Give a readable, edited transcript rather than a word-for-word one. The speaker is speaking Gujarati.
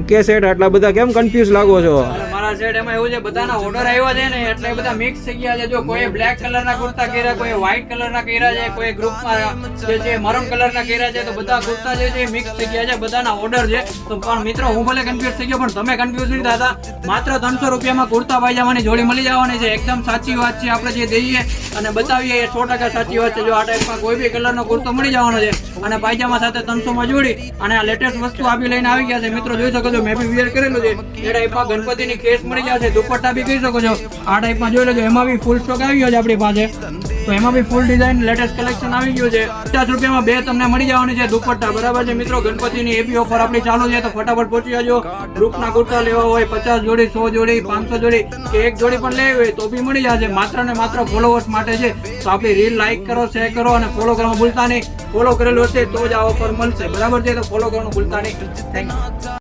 ઓકે સેટ, આટલા બધા કેમ કન્ફ્યુઝ લાગો છો? મારા સેટ એમાં એવું છે, બધાના ઓર્ડર આવ્યા છે ને એટલે બધા મિક્સ થઈ ગયા છે. જો કોઈ બ્લેક કલરના કુર્તા કર્યા, કોઈ વ્હાઈટ કલરના કર્યા છે, કોઈ ગ્રુપમાં જે છે મરૂન કલરના કર્યા છે. તો બધા કુર્તા જે છે મિક્સ થઈ ગયા છે, બધાના ઓર્ડર છે. તો પણ મિત્રો હું ભલે કન્ફ્યુઝ થઈ ગયો પણ તમે કન્ફ્યુઝ નહીં થતા. માત્ર 300 રૂપિયામાં કુર્તા પાયજામાની જોડી મળી જવાની છે. એકદમ સાચી વાત છે, આપણે જે દઈએ અને બતાવીએ એ 100% સાચી વાત છે. જો આ ટાઈપમાં કોઈ બી કલરનો કુર્તો મળી જવાનો છે અને પાયજામા સાથે 300 માં જોડી અને આ લેટેસ્ટ વસ્તુ આપી લઈને આવી ગયા છે. મિત્રો જોઈ શકો છો, મેં બી વિયર કરેલું છે. એ ટાઈપમાં ગણપતિની કેસ મળી જશે, દુપટ્ટા બી કહી શકો છો. આ ટાઈપમાં જોઈ લેજો, એમાં બી ફૂલ સ્ટોક આવી ગયો છે આપણી પાસે. તો એમાં બી ફૂલ ડિઝાઇન લેટેસ્ટ કલેક્શન આવી ગયું છે. 50 રૂપિયામાં 2 તમને મળી જવાની છે દુપટ્ટા, બરાબર છે મિત્રો. ગણપતિની એપી ઓફર આપણી ચાલુ છે, તો ફટાફટ પહોંચી જાજો. ગ્રુપના કુર્તા લેવા હોય 50 જોડી, 100 જોડી, 500 જોડી કે એક જોડી પણ લેવી હોય તો બી મળી જશે. માત્ર ને માત્ર ફોલોવર્સ માટે છે. તો આપણી રીલ લાઈક કરો, શેર કરો અને ફોલો કરવાનું ભૂલતા નહીં. ફોલો કરેલું હશે તો જ આ ઓફર મળશે, બરાબર છે. તો ફોલો કરવાનું ભૂલતા નહીં. Thank you.